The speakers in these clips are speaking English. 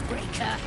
Breaker.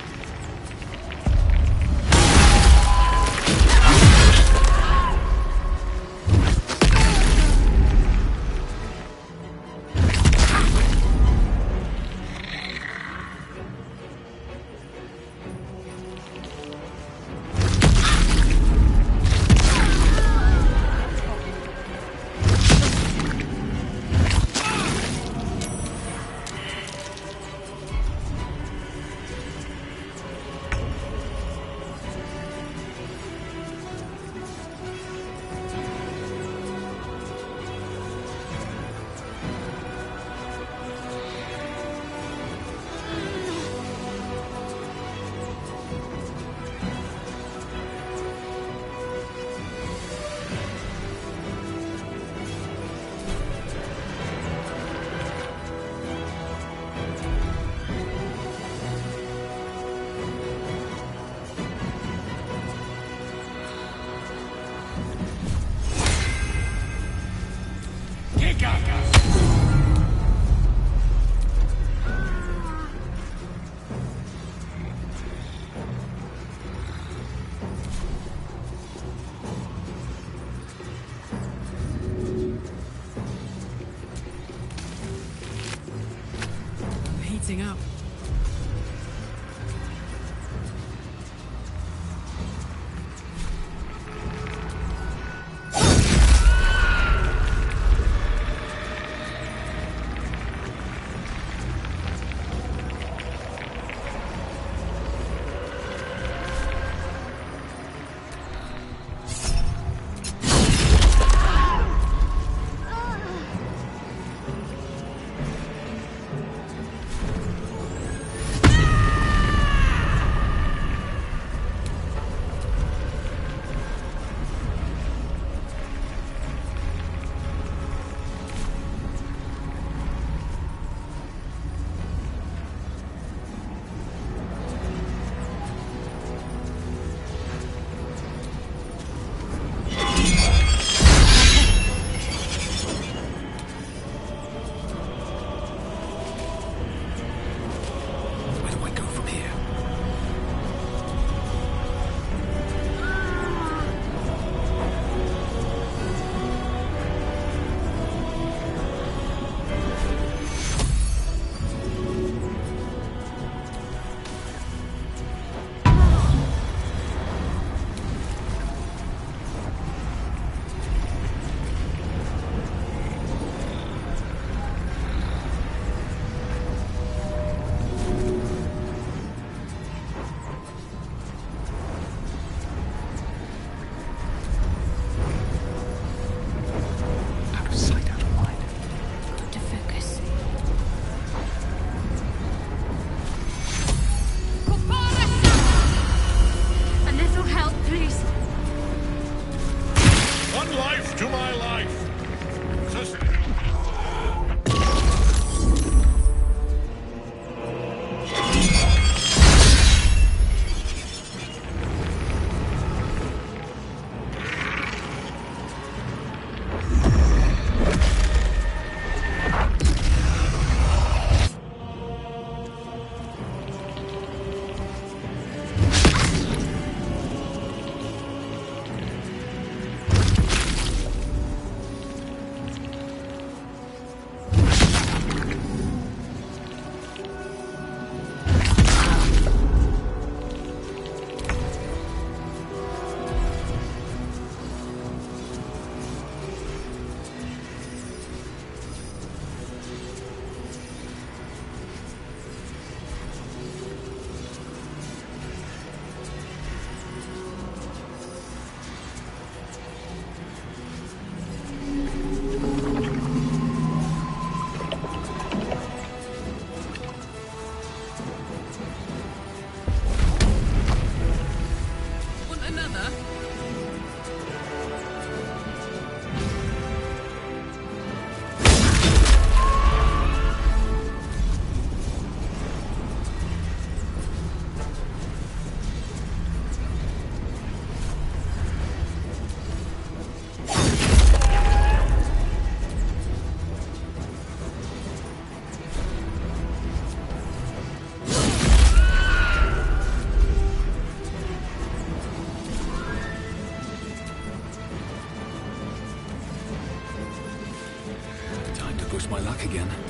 back again.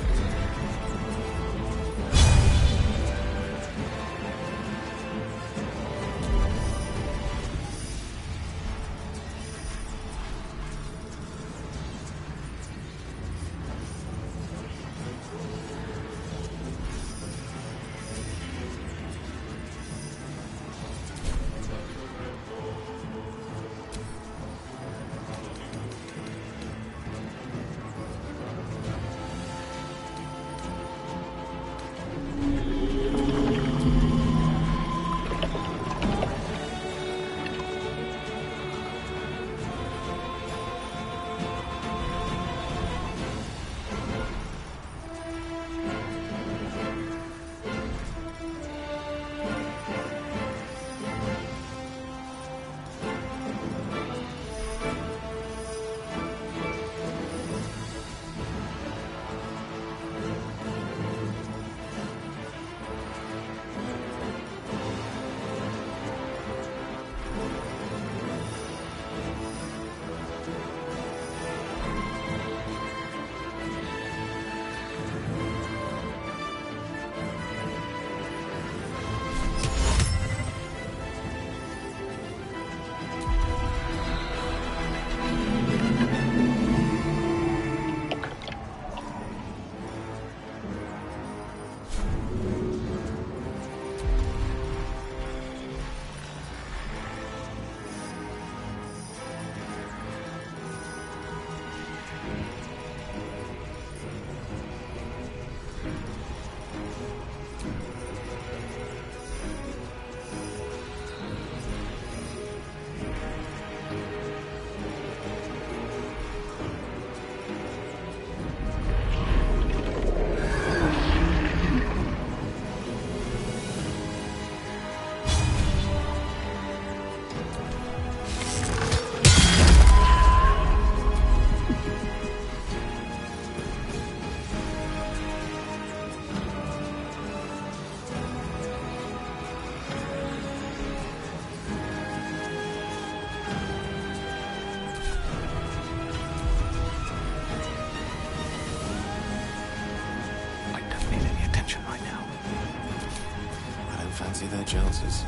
Fancy their Joneses.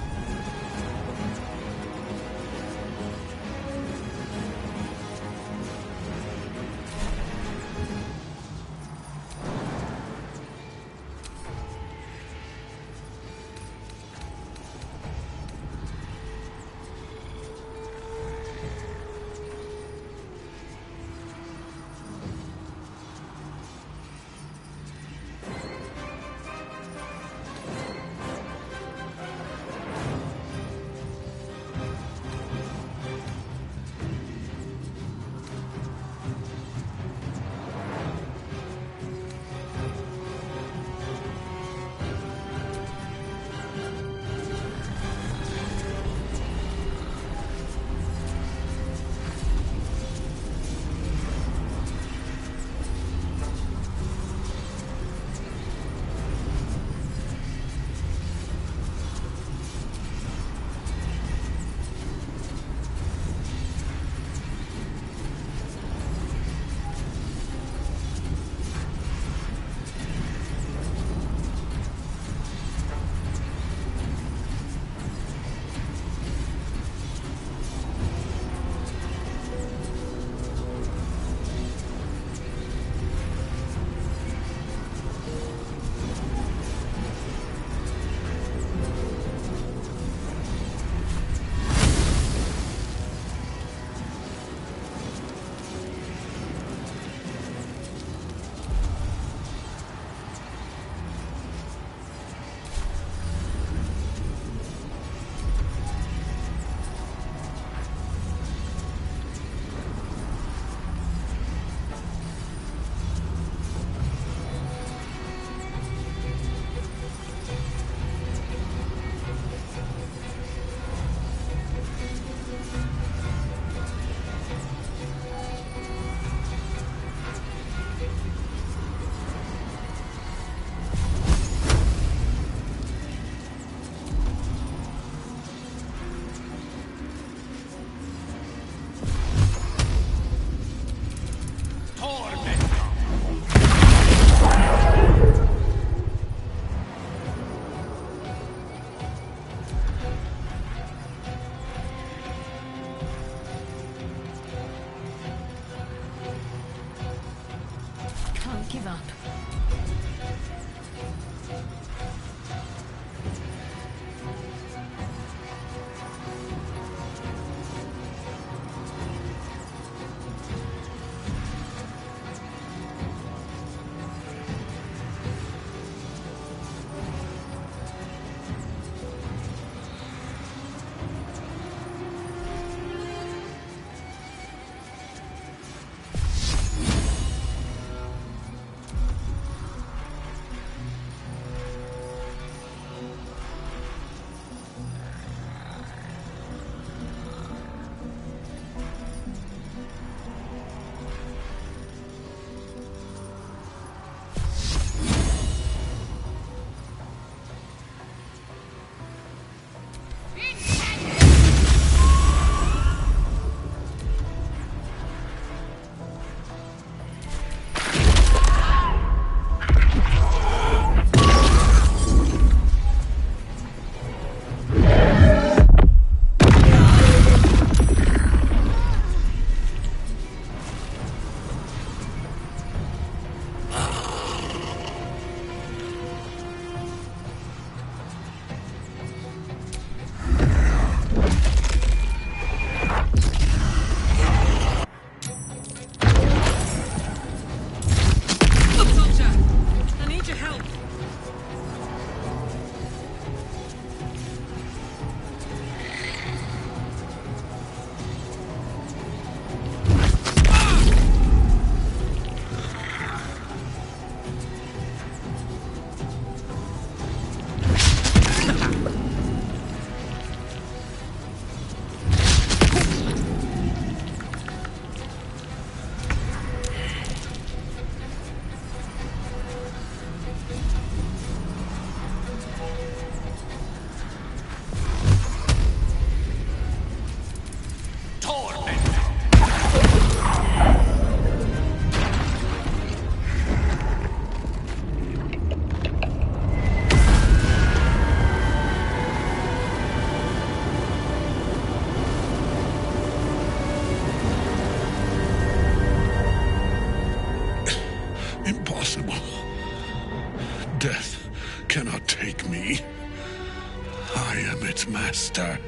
I am its master.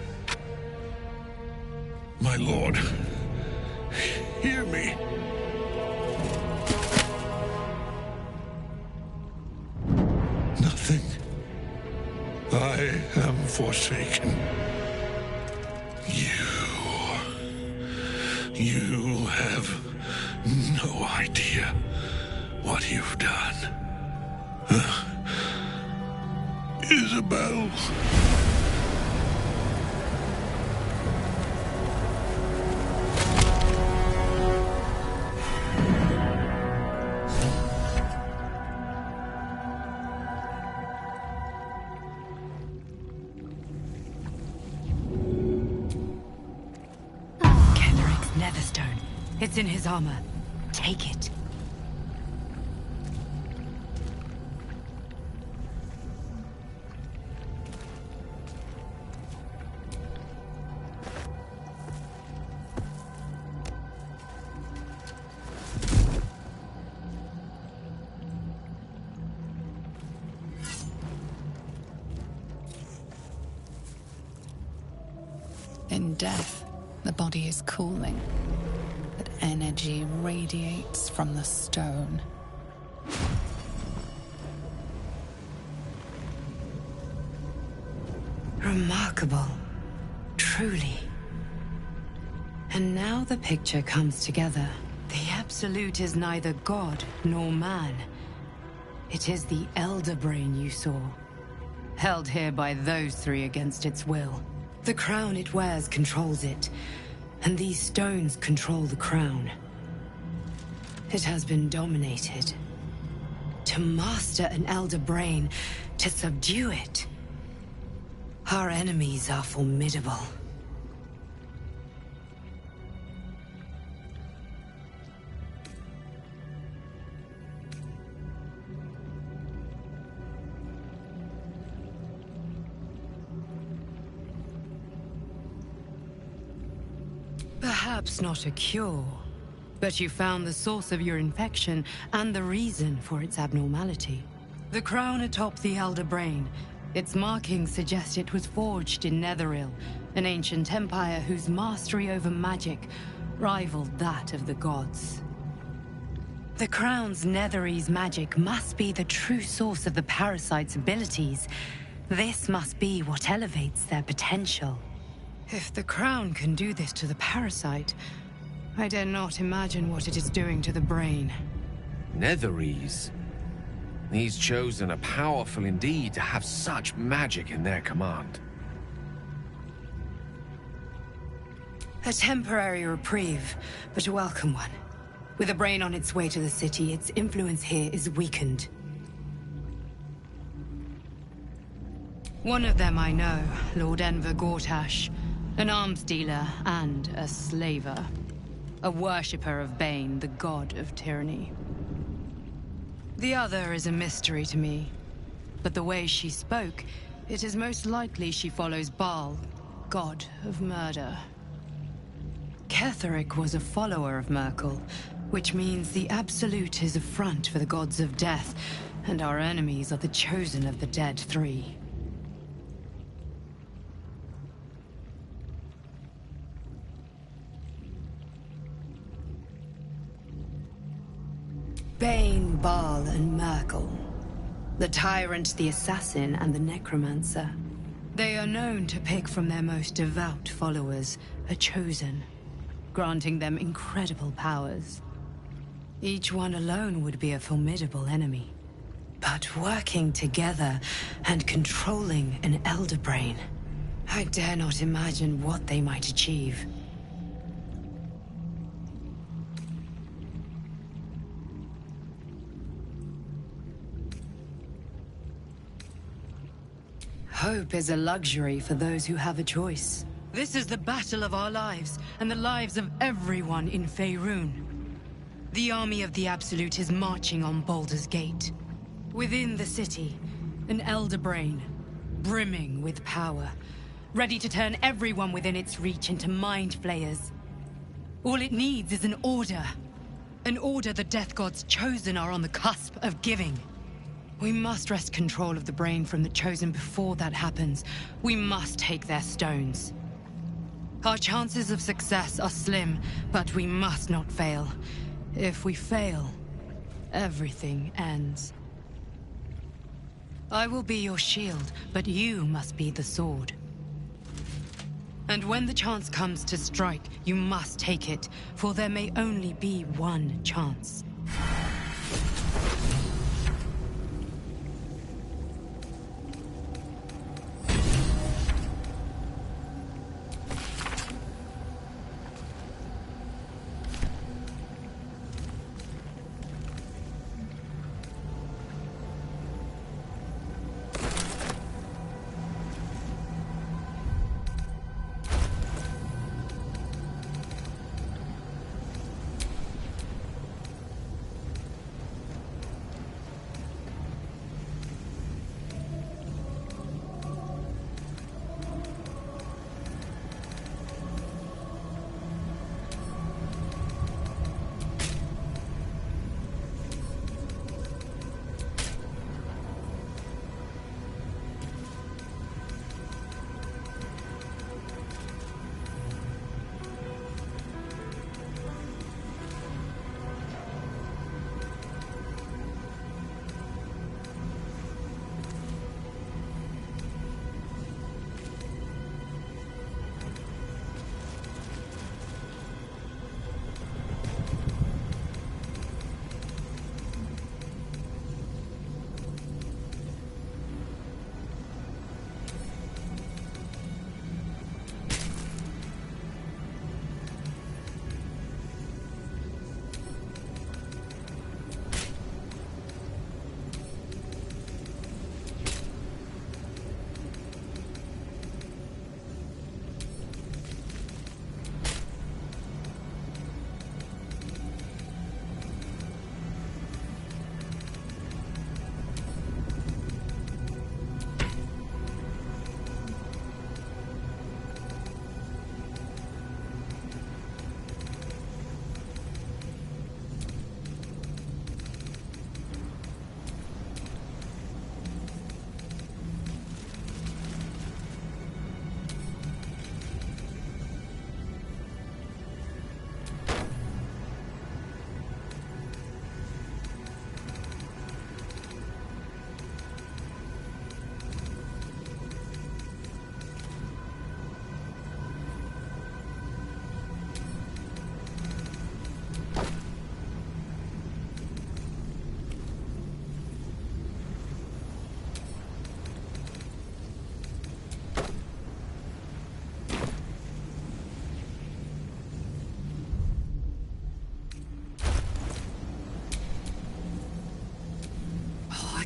My lord, hear me. Nothing. I am forsaken. You have no idea what you've done. Isabel. Netherstone. It's in his armor. Take it. In death, the body is cooling, but energy radiates from the stone. Remarkable. Truly. And now the picture comes together. The Absolute is neither god nor man. It is the Elder Brain you saw, held here by those three against its will. The crown it wears controls it, and these stones control the crown. It has been dominated. To master an Elder Brain, to subdue it. Our enemies are formidable. Perhaps not a cure, but you found the source of your infection and the reason for its abnormality. The crown atop the Elder Brain. Its markings suggest it was forged in Netheril, an ancient empire whose mastery over magic rivaled that of the gods. The crown's Netherese magic must be the true source of the parasite's abilities. This must be what elevates their potential. If the crown can do this to the parasite, I dare not imagine what it is doing to the brain. Netherese? These Chosen are powerful indeed to have such magic in their command. A temporary reprieve, but a welcome one. With a brain on its way to the city, its influence here is weakened. One of them I know, Lord Enver Gortash. An arms dealer and a slaver. A worshipper of Bane, the god of tyranny. The other is a mystery to me. But the way she spoke, it is most likely she follows Baal, god of murder. Ketheric was a follower of Merkel, which means the Absolute is a front for the gods of death, and our enemies are the chosen of the Dead Three. Bane, Baal, and Merkel. The Tyrant, the Assassin, and the Necromancer. They are known to pick from their most devout followers, a chosen, granting them incredible powers. Each one alone would be a formidable enemy. But working together and controlling an Elder Brain, I dare not imagine what they might achieve. Hope is a luxury for those who have a choice. This is the battle of our lives, and the lives of everyone in Faerun. The army of the Absolute is marching on Baldur's Gate. Within the city, an Elder Brain, brimming with power, ready to turn everyone within its reach into mind flayers. All it needs is an order. An order the Death God's chosen are on the cusp of giving. We must wrest control of the brain from the Chosen before that happens. We must take their stones. Our chances of success are slim, but we must not fail. If we fail, everything ends. I will be your shield, but you must be the sword. And when the chance comes to strike, you must take it, for there may only be one chance.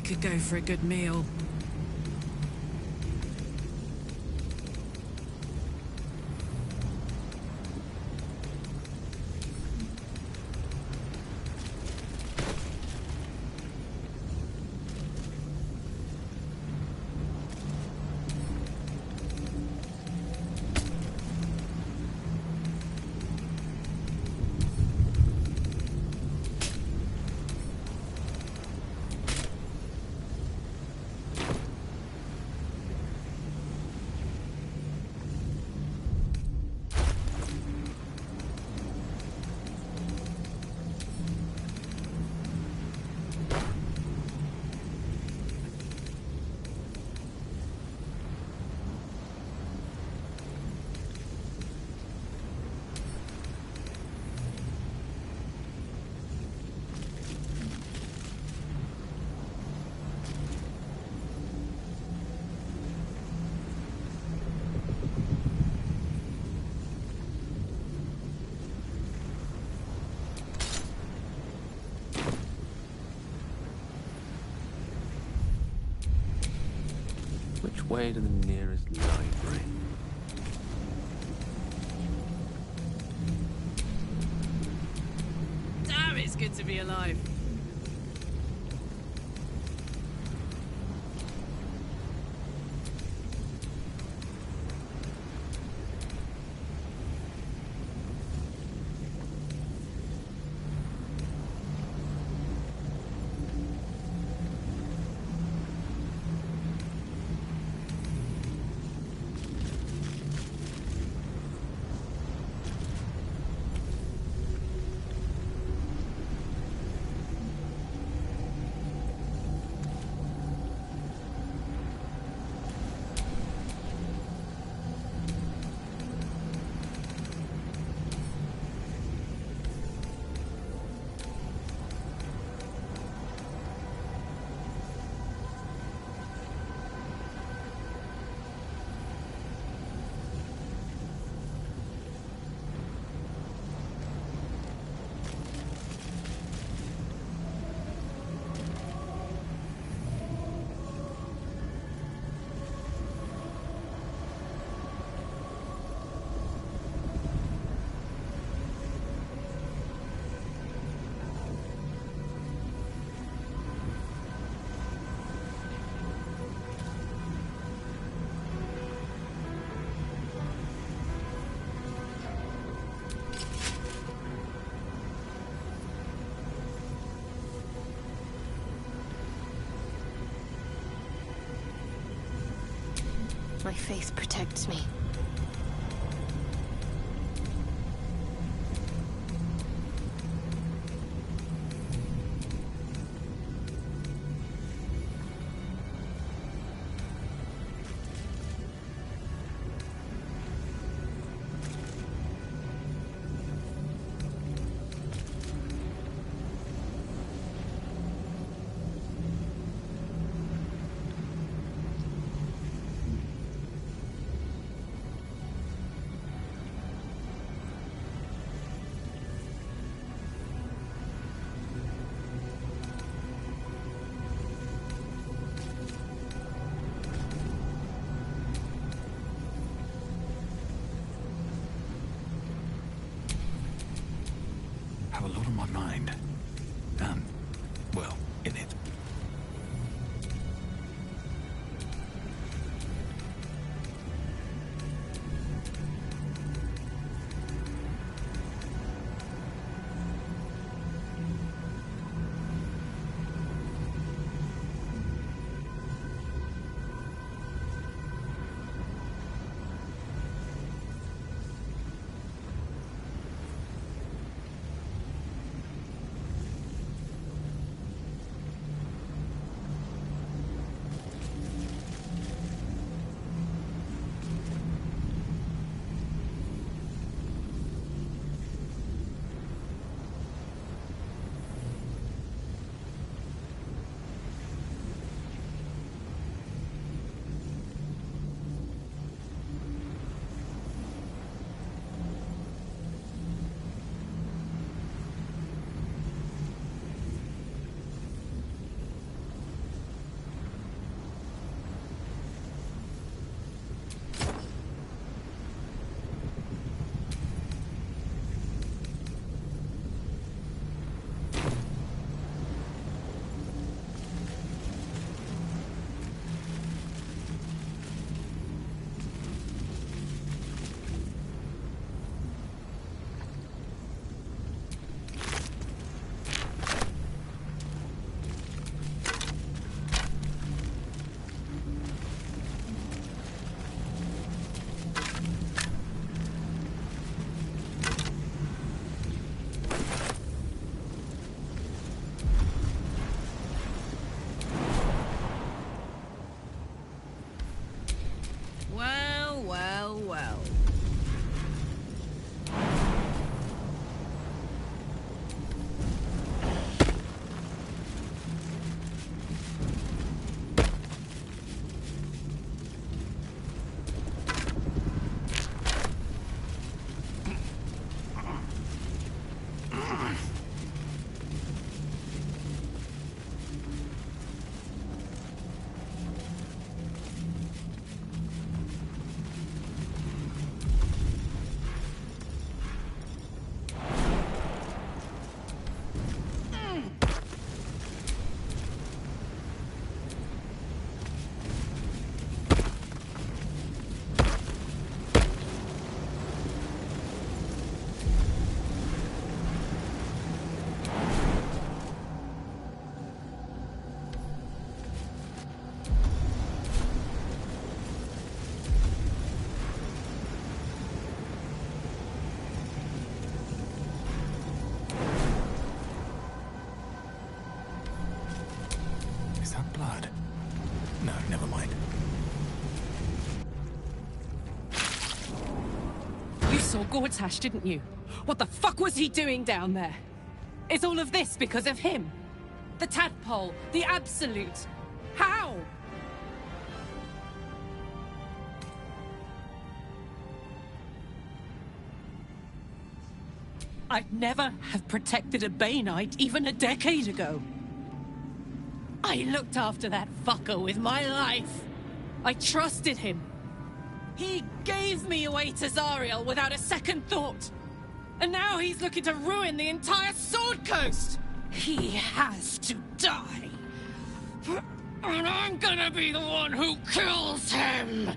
Could go for a good meal. Which way to the nearest library? Damn, it's good to be alive. faith protects me. Have a lot on my mind. Well, in it. Well, well, well. Is that blood? No, never mind. You saw Gortash, didn't you? What the fuck was he doing down there? Is all of this because of him? The tadpole, the absolute. How? I'd never have protected a Bay Knight even a decade ago. I looked after that fucker with my life. I trusted him. He gave me away to Zariel without a second thought. And now he's looking to ruin the entire Sword Coast. He has to die. And I'm gonna be the one who kills him.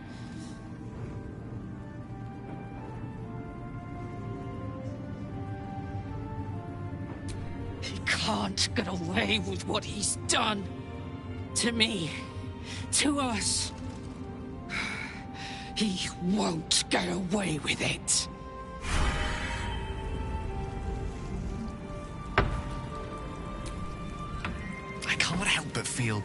He can't get away with what he's done. To me. To us. He won't get away with it. I can't help but feel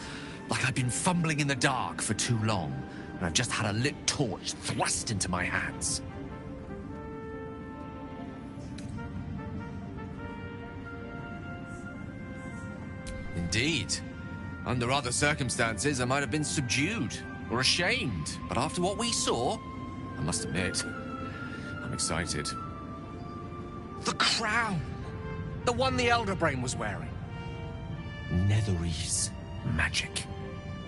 like I've been fumbling in the dark for too long, and I've just had a lit torch thrust into my hands. Indeed. Under other circumstances, I might have been subdued or ashamed. But after what we saw, I must admit, I'm excited. The crown! The one the Elder Brain was wearing. Netherese magic.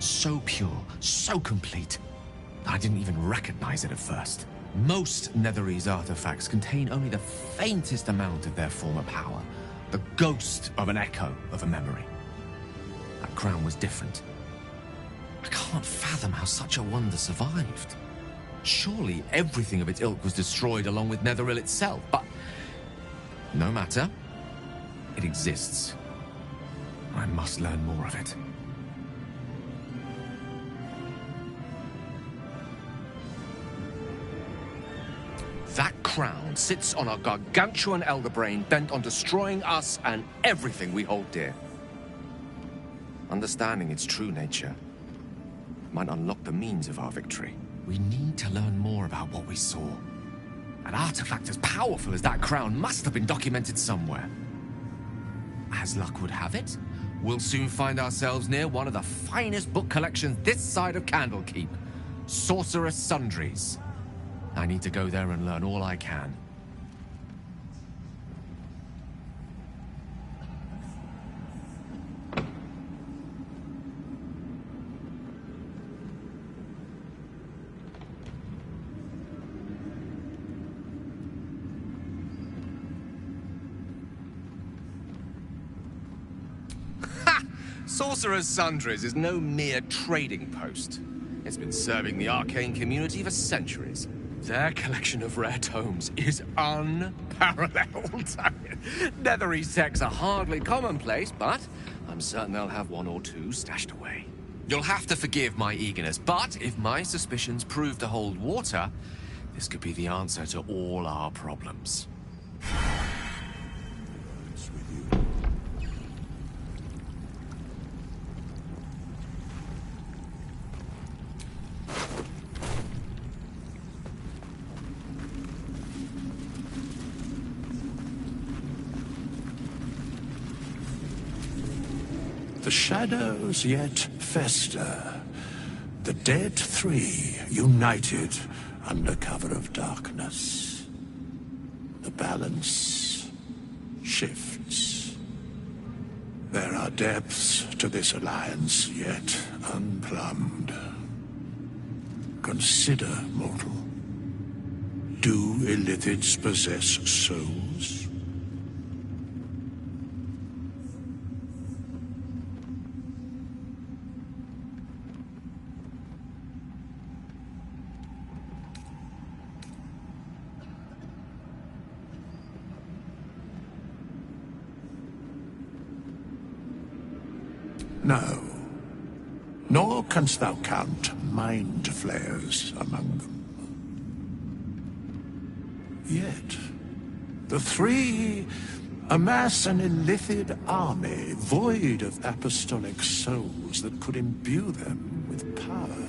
So pure, so complete, I didn't even recognize it at first. Most Netherese artifacts contain only the faintest amount of their former power. The ghost of an echo of a memory. That crown was different. I can't fathom how such a wonder survived. Surely everything of its ilk was destroyed along with Netheril itself, but no matter. It exists. I must learn more of it. That crown sits on a gargantuan elder brain bent on destroying us and everything we hold dear. Understanding its true nature might unlock the means of our victory. We need to learn more about what we saw. An artifact as powerful as that crown must have been documented somewhere. As luck would have it, we'll soon find ourselves near one of the finest book collections this side of Candlekeep, Sorcerous Sundries. I need to go there and learn all I can. Sorcerer's Sundries is no mere trading post. It's been serving the arcane community for centuries. Their collection of rare tomes is unparalleled. Netherese texts are hardly commonplace, but I'm certain they'll have one or two stashed away. You'll have to forgive my eagerness, but if my suspicions prove to hold water, this could be the answer to all our problems. The shadows yet fester. The dead three united under cover of darkness. The balance shifts. There are depths to this alliance yet unplumbed. Consider, mortal. Do illithids possess souls? No, nor canst thou count mind flayers among them. Yet, the three amass an illithid army void of apostolic souls that could imbue them with power.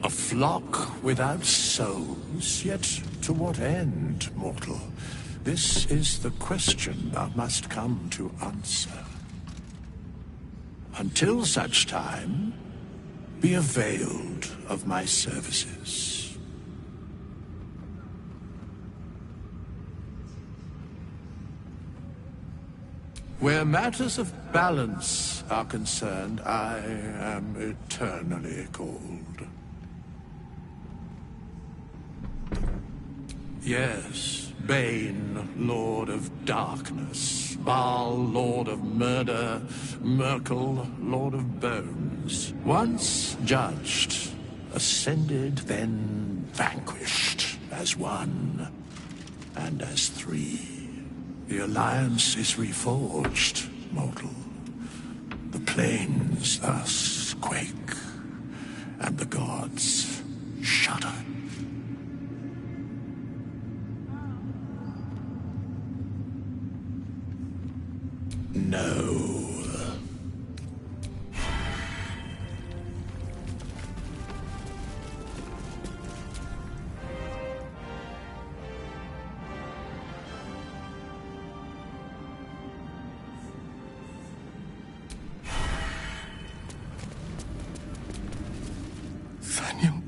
A flock without souls, yet to what end, mortal? This is the question thou must come to answer. Until such time, be availed of my services. Where matters of balance are concerned, I am eternally cold. Yes, Bane, Lord of Darkness, Baal, Lord of Murder, Merkel, Lord of Bones. Once judged, ascended, then vanquished, as one, and as three. The alliance is reforged, mortal. The plains thus quake, and the gods shudder. No. Daniel.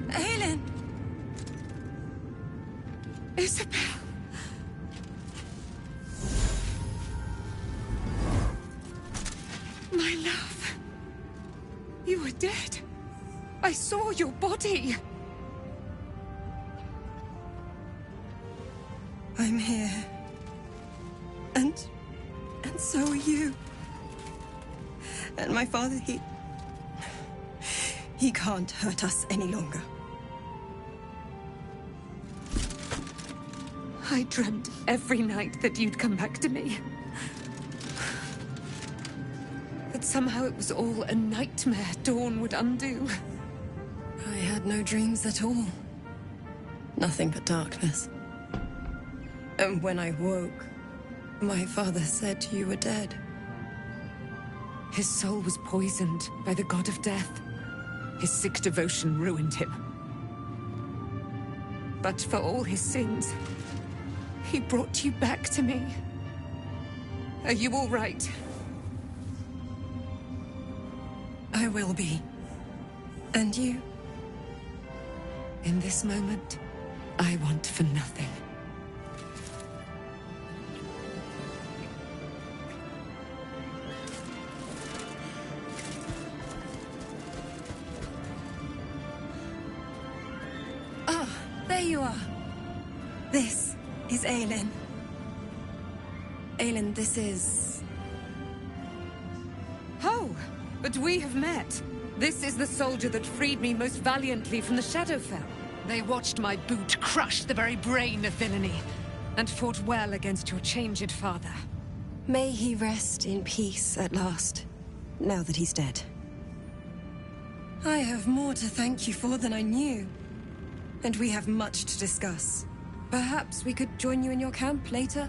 Helen! Isabel! My love. You were dead. I saw your body. I'm here. And so are you. And my father, he can't hurt us any longer. I dreamt every night that you'd come back to me. But somehow it was all a nightmare Dawn would undo. I had no dreams at all. Nothing but darkness. And when I woke, my father said you were dead. His soul was poisoned by the god of death. His sick devotion ruined him. But for all his sins, he brought you back to me. Are you all right? I will be. And you? In this moment, I want for nothing. There you are. This is Aelin. Aelin, this is... Oh, but we have met. This is the soldier that freed me most valiantly from the Shadowfell. They watched my boot crush the very brain of villainy, and fought well against your changed father. May he rest in peace at last, now that he's dead. I have more to thank you for than I knew. And we have much to discuss. Perhaps we could join you in your camp later?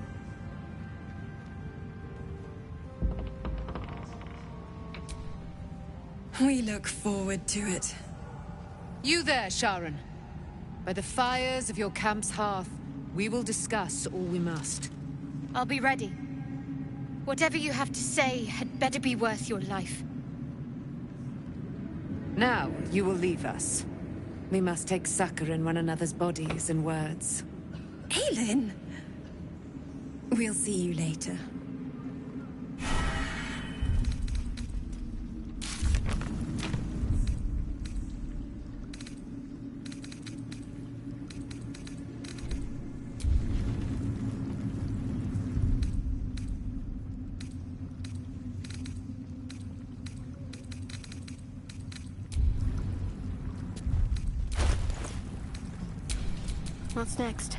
We look forward to it. You there, Sharon. By the fires of your camp's hearth, we will discuss all we must. I'll be ready. Whatever you have to say had better be worth your life. Now, you will leave us. We must take succor in one another's bodies and words. Aelin! We'll see you later. What's next?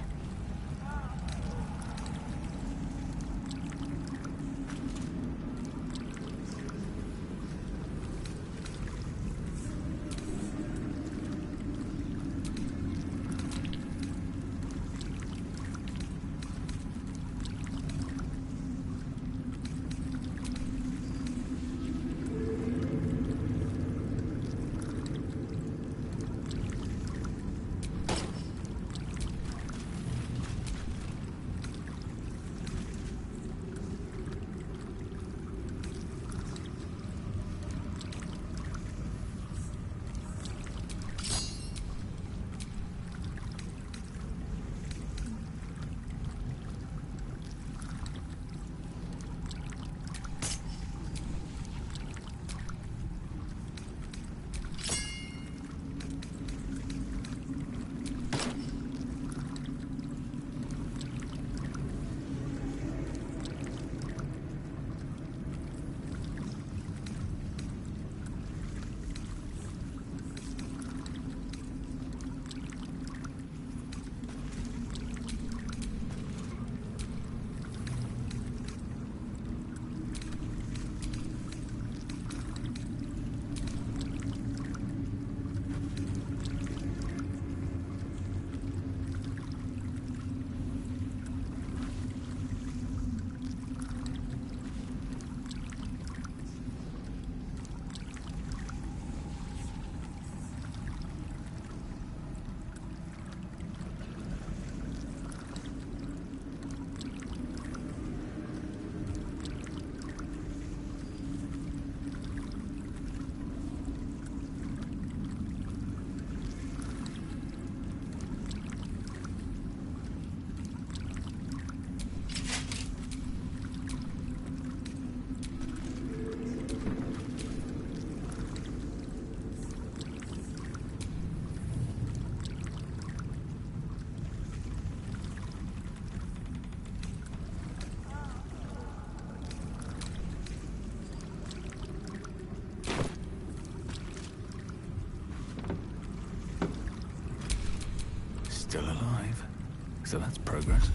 So that's progress.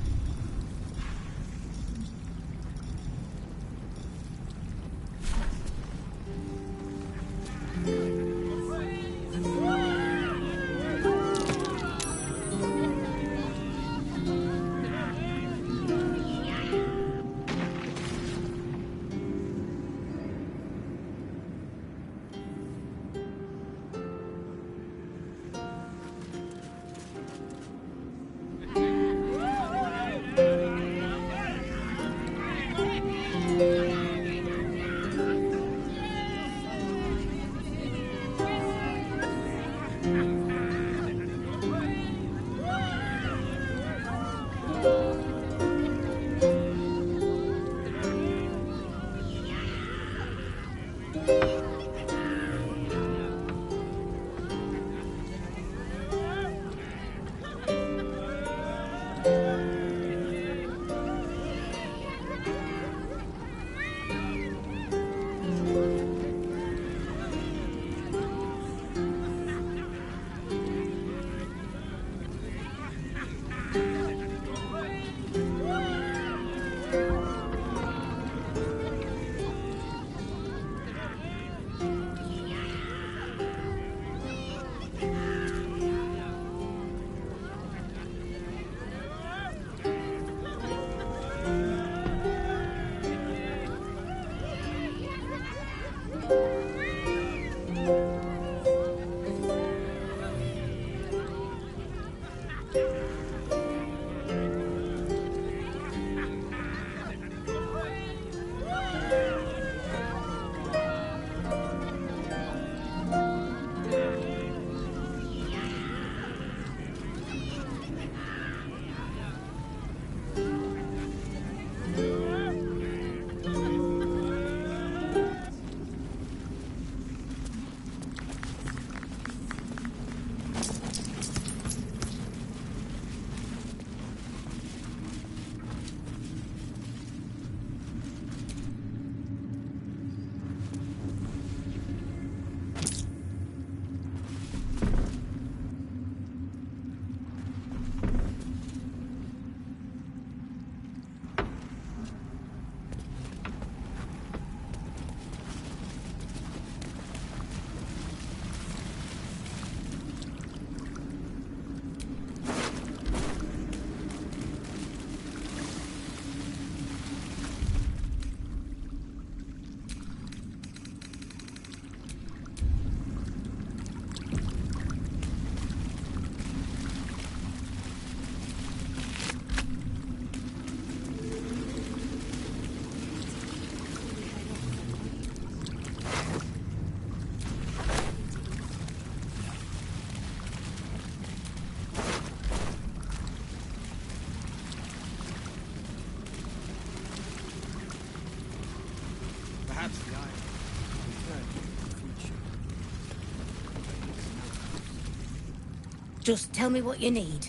Just tell me what you need.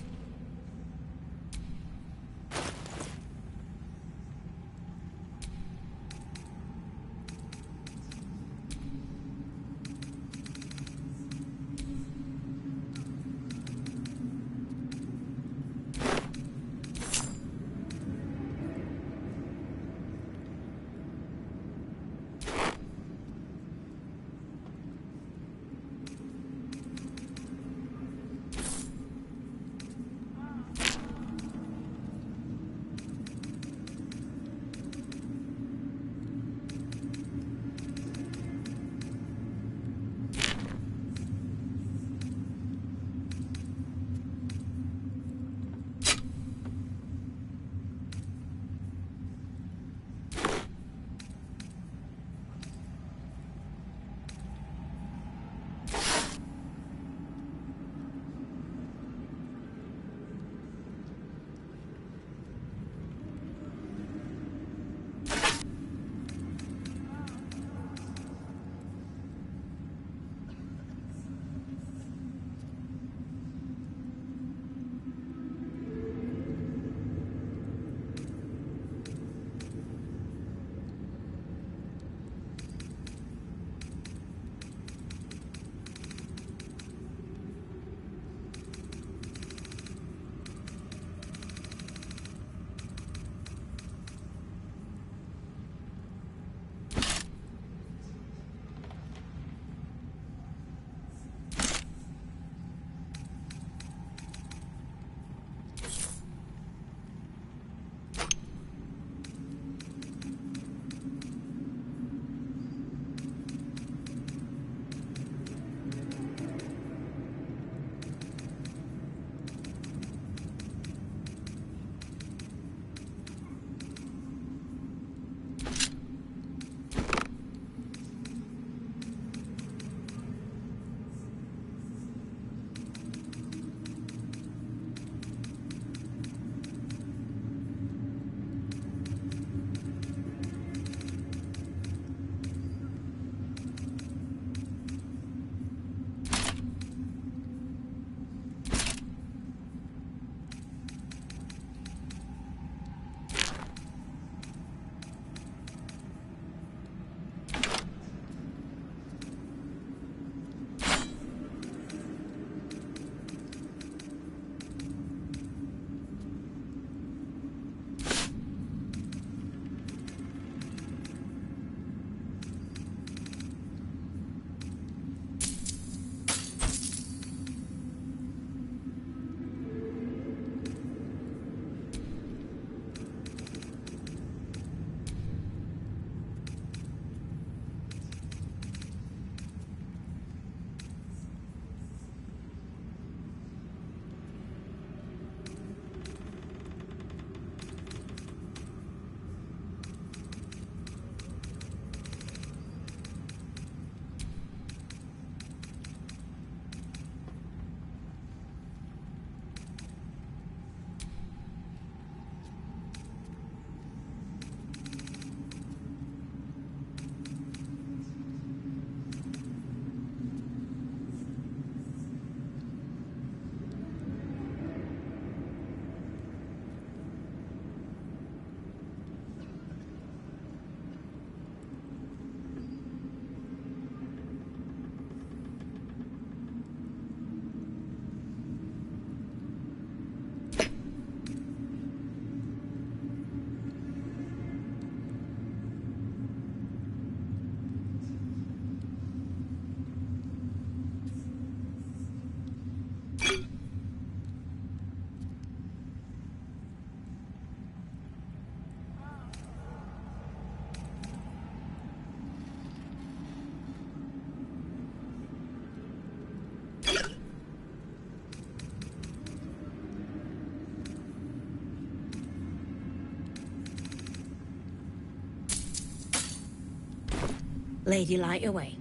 Lady, light away.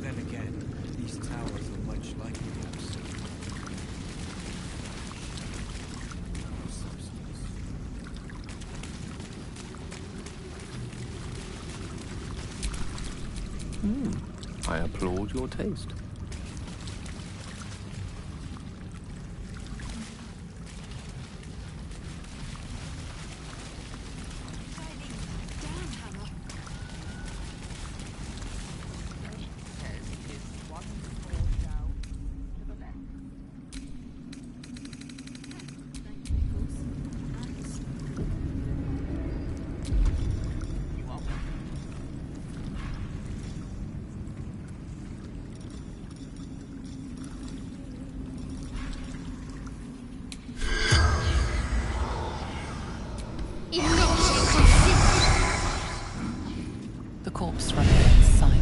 Then again, these towers are much like the Absolute. I applaud your taste. The corpse remains silent.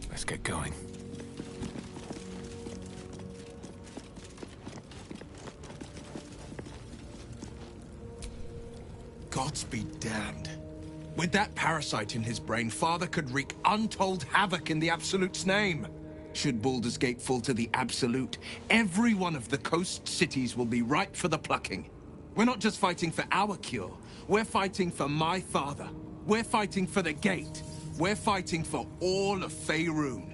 Let's get going. Gods be damned. With that parasite in his brain, Father could wreak untold havoc in the Absolute's name. Should Baldur's Gate fall to the Absolute, every one of the coast cities will be ripe for the plucking. We're not just fighting for our cure. We're fighting for my father. We're fighting for the Gate. We're fighting for all of Faerun.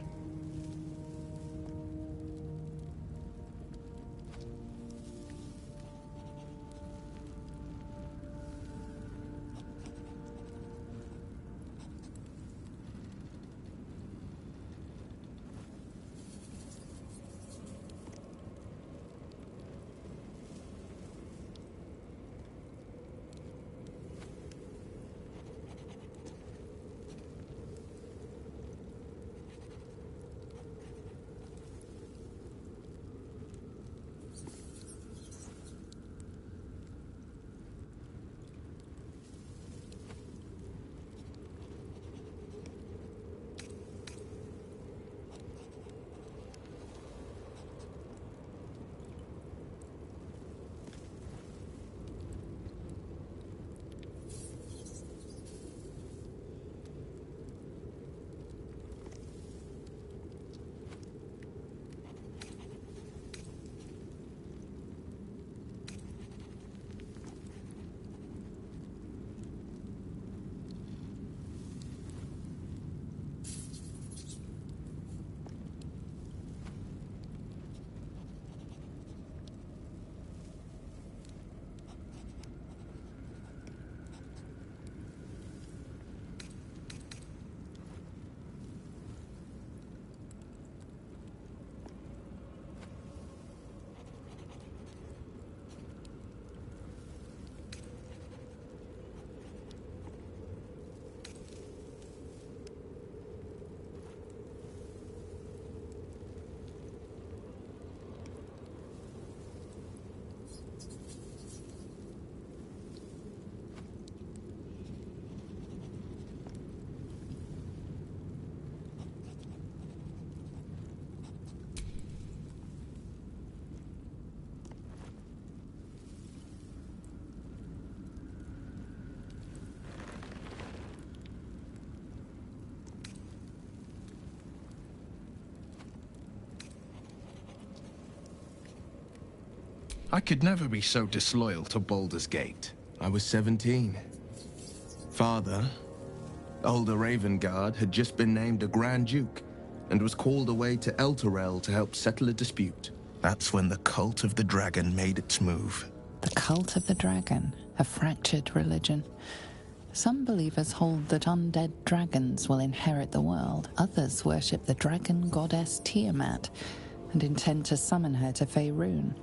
I could never be so disloyal to Baldur's Gate. I was 17. Father, older Ravengard, had just been named a Grand Duke and was called away to Elturel to help settle a dispute. That's when the Cult of the Dragon made its move. The Cult of the Dragon, a fractured religion. Some believers hold that undead dragons will inherit the world. Others worship the dragon goddess Tiamat and intend to summon her to Faerun.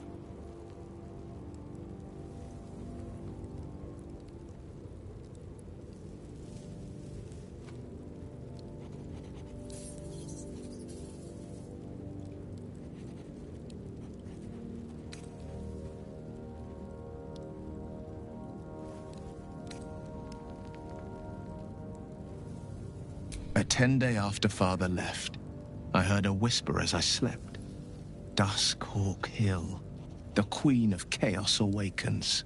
A 10-day after Father left, I heard a whisper as I slept. Duskhawk Hill. The Queen of Chaos awakens.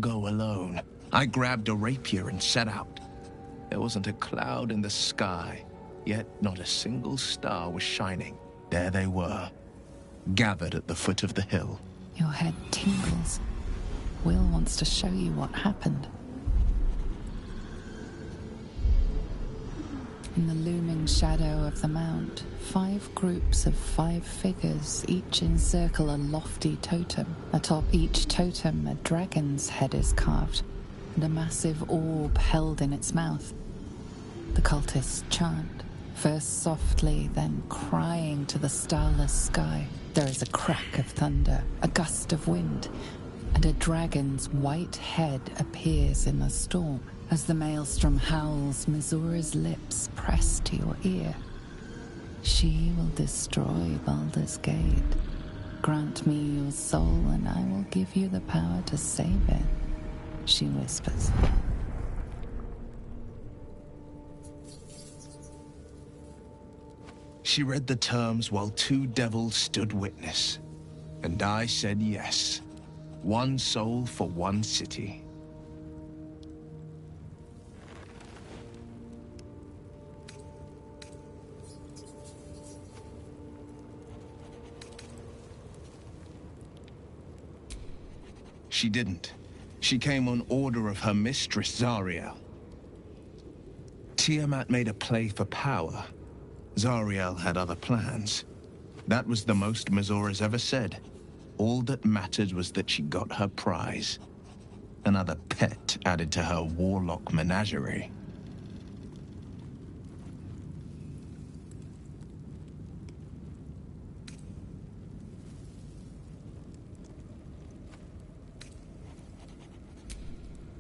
Go alone. I grabbed a rapier and set out. There wasn't a cloud in the sky, yet not a single star was shining. There they were, gathered at the foot of the hill. Your head tingles. Will wants to show you what happened. In the looming shadow of the mount, 5 groups of 5 figures each encircle a lofty totem. Atop each totem, a dragon's head is carved, and a massive orb held in its mouth. The cultists chant, first softly, then crying to the starless sky. There is a crack of thunder, a gust of wind, and a dragon's white head appears in the storm. As the maelstrom howls, Mizura's lips press to your ear. She will destroy Baldur's Gate. Grant me your soul, and I will give you the power to save it, she whispers. She read the terms while 2 devils stood witness, and I said yes. 1 soul for 1 city. She didn't. She came on order of her mistress, Zariel. Tiamat made a play for power. Zariel had other plans. That was the most Mizura's ever said. All that mattered was that she got her prize. Another pet added to her warlock menagerie.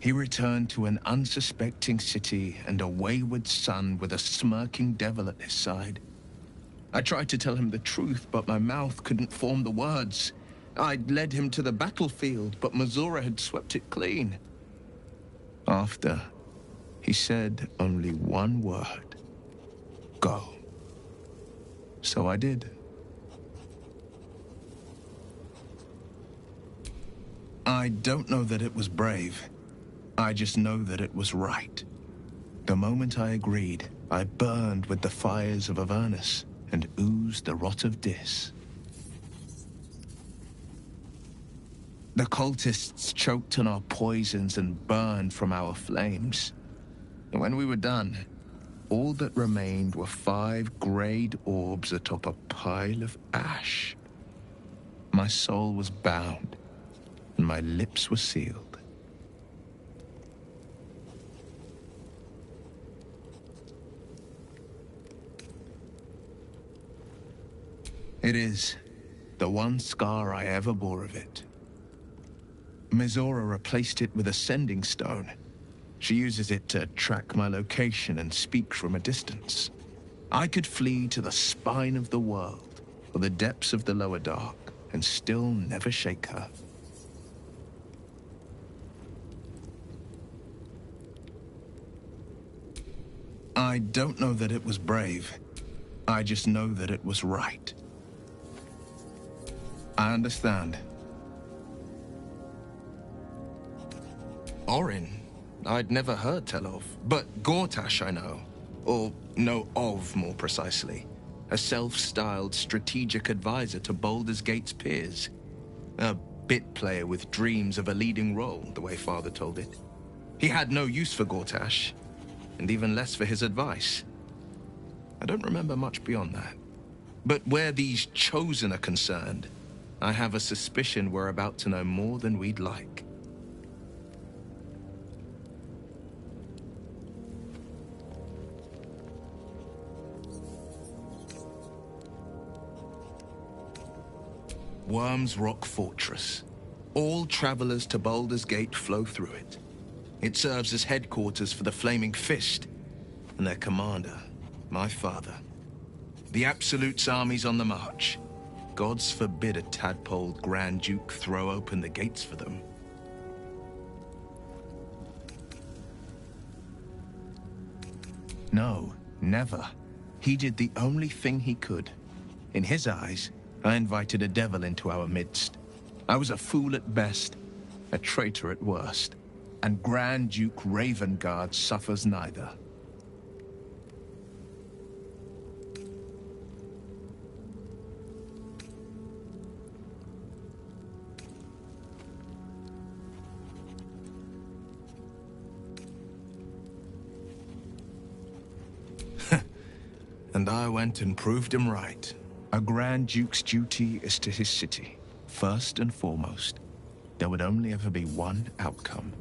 He returned to an unsuspecting city and a wayward son with a smirking devil at his side. I tried to tell him the truth, but my mouth couldn't form the words. I'd led him to the battlefield, but Mizura had swept it clean. After, he said only one word. Go. So I did. I don't know that it was brave. I just know that it was right. The moment I agreed, I burned with the fires of Avernus and oozed the rot of Dis. The cultists choked on our poisons and burned from our flames. And when we were done, all that remained were 5 grayed orbs atop a pile of ash. My soul was bound, and my lips were sealed. It is the one scar I ever bore of it. Mizura replaced it with a sending stone. She uses it to track my location and speak from a distance. I could flee to the spine of the world, or the depths of the lower dark, and still never shake her. I don't know that it was brave. I just know that it was right. I understand. Orin? I'd never heard tell of. But Gortash I know. Or know of, more precisely. A self-styled strategic advisor to Baldur's Gate's peers. A bit player with dreams of a leading role, the way Father told it. He had no use for Gortash, and even less for his advice. I don't remember much beyond that. But where these Chosen are concerned, I have a suspicion we're about to know more than we'd like. Worm's Rock Fortress. All travelers to Baldur's Gate flow through it. It serves as headquarters for the Flaming Fist, and their commander, my father. The Absolute's army's on the march. Gods forbid a tadpoled Grand Duke throw open the gates for them. No, never. He did the only thing he could. In his eyes, I invited a devil into our midst. I was a fool at best, a traitor at worst, and Grand Duke Ravengard suffers neither. And I went and proved him right. A Grand Duke's duty is to his city, first and foremost. There would only ever be one outcome.